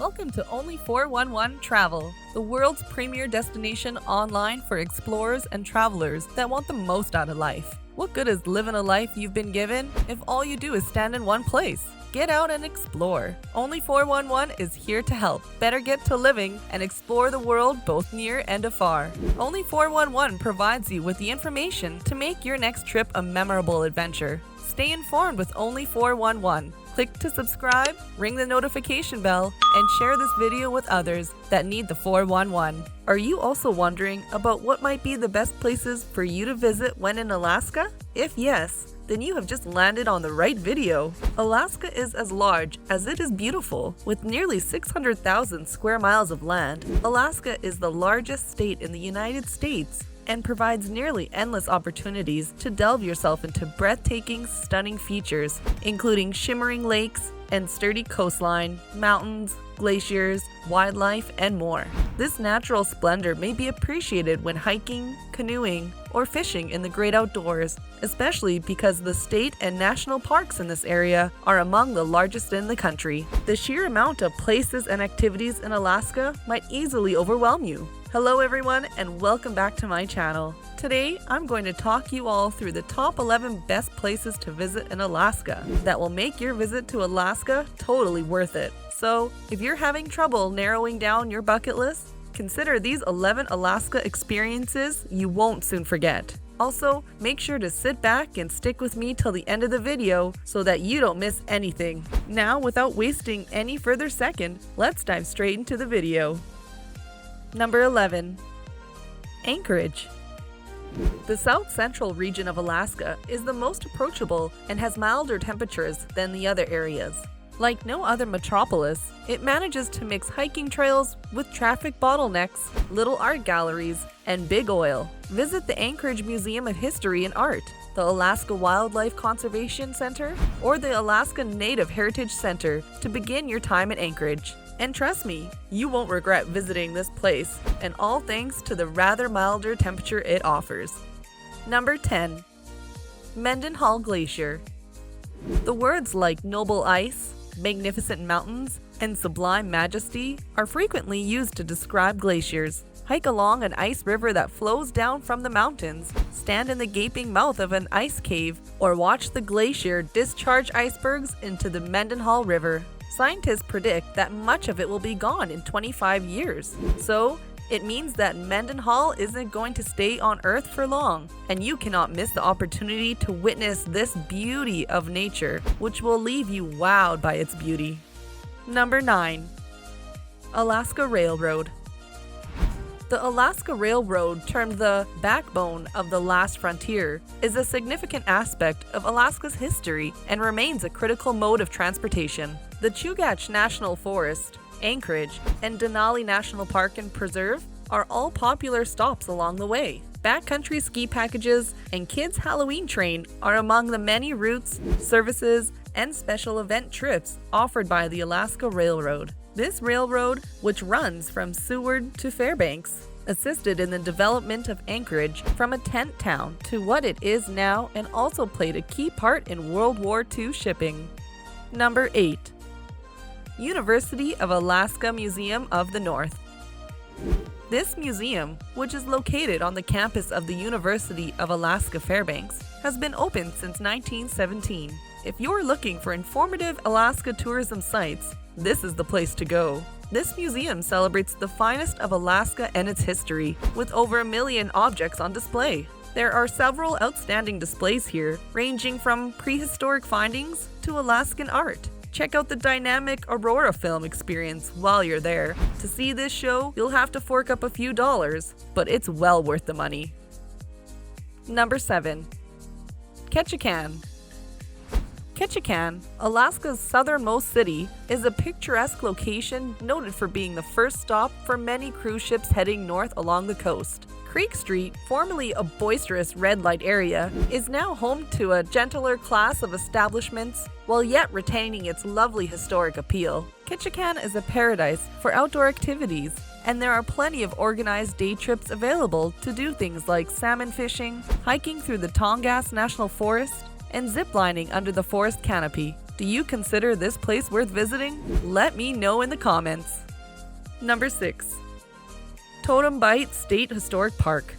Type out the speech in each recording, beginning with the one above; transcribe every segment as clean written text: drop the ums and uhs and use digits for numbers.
Welcome to Only 411 Travel, the world's premier destination online for explorers and travelers that want the most out of life. What good is living a life you've been given if all you do is stand in one place? Get out and explore. Only 411 is here to help. Better get to living and explore the world both near and afar. Only 411 provides you with the information to make your next trip a memorable adventure. Stay informed with Only 411. Click to subscribe, ring the notification bell, and share this video with others that need the 411. Are you also wondering about what might be the best places for you to visit when in Alaska? If yes, then you have just landed on the right video. Alaska is as large as it is beautiful, with nearly 600,000 square miles of land. Alaska is the largest state in the United States and provides nearly endless opportunities to delve yourself into breathtaking, stunning features, including shimmering lakes and sturdy coastline, mountains, glaciers, wildlife, and more. This natural splendor may be appreciated when hiking, canoeing, or fishing in the great outdoors, especially because the state and national parks in this area are among the largest in the country. The sheer amount of places and activities in Alaska might easily overwhelm you. Hello everyone, and welcome back to my channel. Today, I'm going to talk you all through the top 11 best places to visit in Alaska that will make your visit to Alaska totally worth it. So, if you're having trouble narrowing down your bucket list, consider these 11 Alaska experiences you won't soon forget. Also, make sure to sit back and stick with me till the end of the video so that you don't miss anything. Now, without wasting any further second, let's dive straight into the video. Number 11. Anchorage. The south-central region of Alaska is the most approachable and has milder temperatures than the other areas. Like no other metropolis, it manages to mix hiking trails with traffic bottlenecks, little art galleries, and big oil. Visit the Anchorage Museum of History and Art, the Alaska Wildlife Conservation Center, or the Alaska Native Heritage Center to begin your time at Anchorage. And trust me, you won't regret visiting this place, and all thanks to the rather milder temperature it offers. Number 10. Mendenhall Glacier. The words like noble ice, magnificent mountains, and sublime majesty are frequently used to describe glaciers. Hike along an ice river that flows down from the mountains, stand in the gaping mouth of an ice cave, or watch the glacier discharge icebergs into the Mendenhall River. Scientists predict that much of it will be gone in 25 years. So, it means that Mendenhall isn't going to stay on Earth for long, and you cannot miss the opportunity to witness this beauty of nature, which will leave you wowed by its beauty. Number 9. Alaska Railroad. The Alaska Railroad, termed the backbone of the last frontier, is a significant aspect of Alaska's history and remains a critical mode of transportation. The Chugach National Forest, Anchorage, and Denali National Park and Preserve are all popular stops along the way. Backcountry ski packages and Kids Halloween Train are among the many routes, services, and special event trips offered by the Alaska Railroad. This railroad, which runs from Seward to Fairbanks, assisted in the development of Anchorage from a tent town to what it is now and also played a key part in World War II shipping. Number 8. University of Alaska Museum of the North. This museum, which is located on the campus of the University of Alaska Fairbanks, has been open since 1917. If you're looking for informative Alaska tourism sites, this is the place to go. This museum celebrates the finest of Alaska and its history, with over 1 million objects on display. There are several outstanding displays here, ranging from prehistoric findings to Alaskan art. Check out the dynamic Aurora film experience while you're there. To see this show, you'll have to fork up a few dollars, but it's well worth the money. Number 7. Ketchikan. Ketchikan, Alaska's southernmost city, is a picturesque location noted for being the first stop for many cruise ships heading north along the coast. Creek Street, formerly a boisterous red light area, is now home to a gentler class of establishments while yet retaining its lovely historic appeal. Ketchikan is a paradise for outdoor activities, and there are plenty of organized day trips available to do things like salmon fishing, hiking through the Tongass National Forest, and ziplining under the forest canopy. Do you consider this place worth visiting? Let me know in the comments. Number 6. Totem Bight State Historic Park.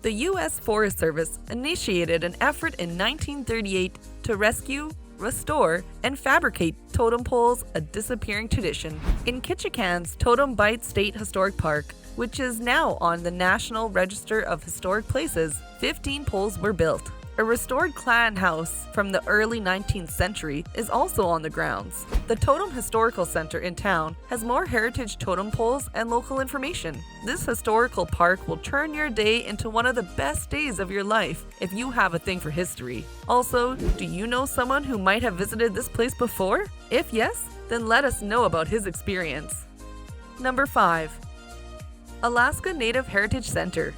The U.S. Forest Service initiated an effort in 1938 to rescue, restore, and fabricate totem poles, a disappearing tradition. In Ketchikan's Totem Bight State Historic Park, which is now on the National Register of Historic Places, 15 poles were built. A restored clan house from the early 19th century is also on the grounds. The Totem Historical Center in town has more heritage totem poles and local information. This historical park will turn your day into one of the best days of your life if you have a thing for history. Also, do you know someone who might have visited this place before? If yes, then let us know about his experience. Number 5. Alaska Native Heritage Center.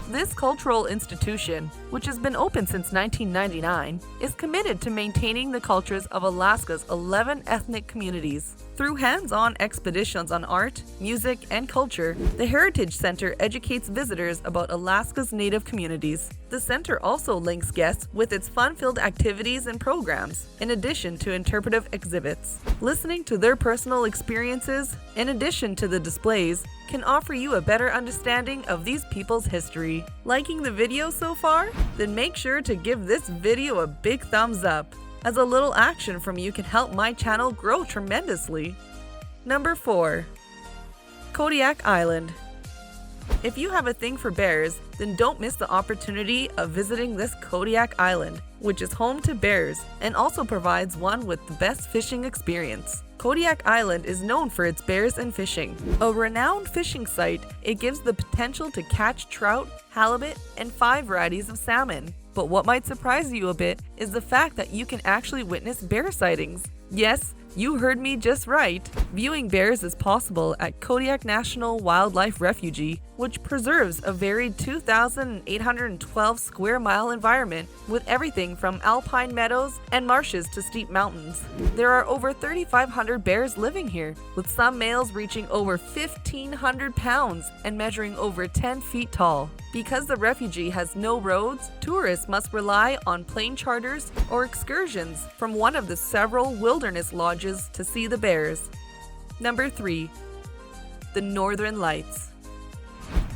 This cultural institution, which has been open since 1999, is committed to maintaining the cultures of Alaska's 11 ethnic communities. Through hands-on expeditions on art, music, and culture, the Heritage Center educates visitors about Alaska's Native communities. The center also links guests with its fun-filled activities and programs, in addition to interpretive exhibits. Listening to their personal experiences, in addition to the displays, can offer you a better understanding of these people's history. Liking the video so far? Then make sure to give this video a big thumbs up, as a little action from you can help my channel grow tremendously. Number 4. Kodiak Island. If you have a thing for bears, then don't miss the opportunity of visiting this Kodiak Island, which is home to bears and also provides one with the best fishing experience. Kodiak Island is known for its bears and fishing. A renowned fishing site, it gives the potential to catch trout, halibut, and 5 varieties of salmon. But what might surprise you a bit is the fact that you can actually witness bear sightings. Yes, you heard me just right. Viewing bears is possible at Kodiak National Wildlife Refuge, which preserves a varied 2,812 square mile environment with everything from alpine meadows and marshes to steep mountains. There are over 3,500 bears living here, with some males reaching over 1,500 pounds and measuring over 10 feet tall. Because the refuge has no roads, tourists must rely on plane charters or excursions from one of the several wilderness lodges to see the bears. Number 3. The Northern Lights.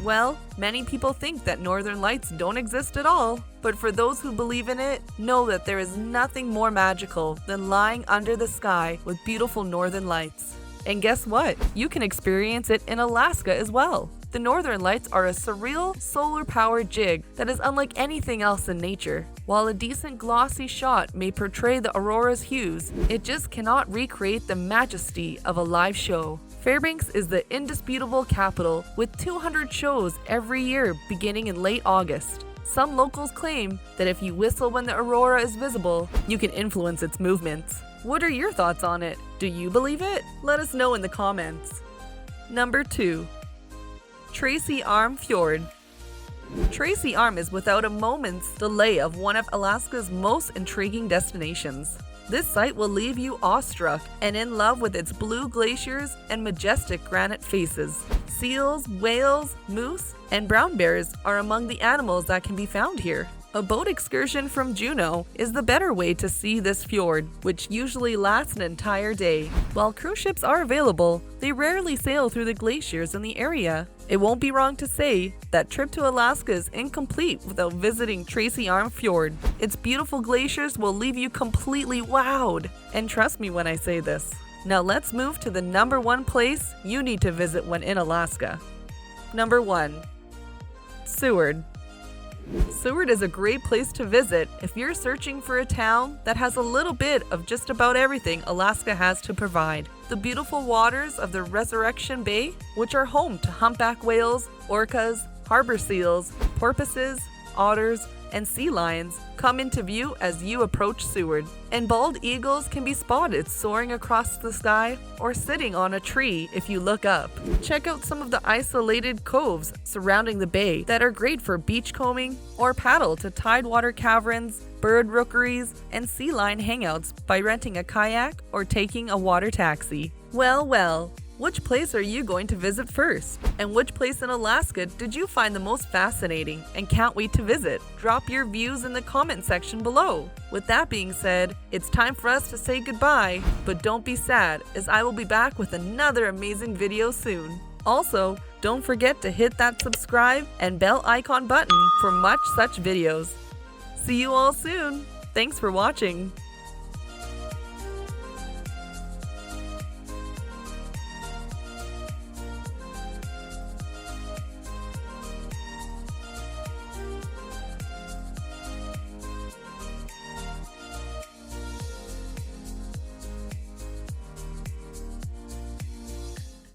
Well, many people think that Northern Lights don't exist at all, but for those who believe in it, know that there is nothing more magical than lying under the sky with beautiful Northern Lights. And guess what? You can experience it in Alaska as well. The Northern Lights are a surreal, solar-powered jig that is unlike anything else in nature. While a decent glossy shot may portray the aurora's hues, it just cannot recreate the majesty of a live show. Fairbanks is the indisputable capital, with 200 shows every year beginning in late August. Some locals claim that if you whistle when the aurora is visible, you can influence its movements. What are your thoughts on it? Do you believe it? Let us know in the comments. Number 2. Tracy Arm Fjord. Tracy Arm is without a moment's delay of one of Alaska's most intriguing destinations. This site will leave you awestruck and in love with its blue glaciers and majestic granite faces. Seals, whales, moose, and brown bears are among the animals that can be found here. A boat excursion from Juneau is the better way to see this fjord, which usually lasts an entire day. While cruise ships are available, they rarely sail through the glaciers in the area. It won't be wrong to say that trip to Alaska is incomplete without visiting Tracy Arm Fjord. Its beautiful glaciers will leave you completely wowed. And trust me when I say this. Now let's move to the number 1 place you need to visit when in Alaska. Number 1. Seward. Seward is a great place to visit if you're searching for a town that has a little bit of just about everything Alaska has to provide. The beautiful waters of the Resurrection Bay, which are home to humpback whales, orcas, harbor seals, porpoises, otters, and sea lions, come into view as you approach Seward. And bald eagles can be spotted soaring across the sky or sitting on a tree if you look up. Check out some of the isolated coves surrounding the bay that are great for beachcombing, or paddle to tidewater caverns, bird rookeries, and sea lion hangouts by renting a kayak or taking a water taxi. Well, Which place are you going to visit first? And which place in Alaska did you find the most fascinating and can't wait to visit? Drop your views in the comment section below. With that being said, it's time for us to say goodbye, but don't be sad as I will be back with another amazing video soon. Also, don't forget to hit that subscribe and bell icon button for much such videos. See you all soon. Thanks for watching.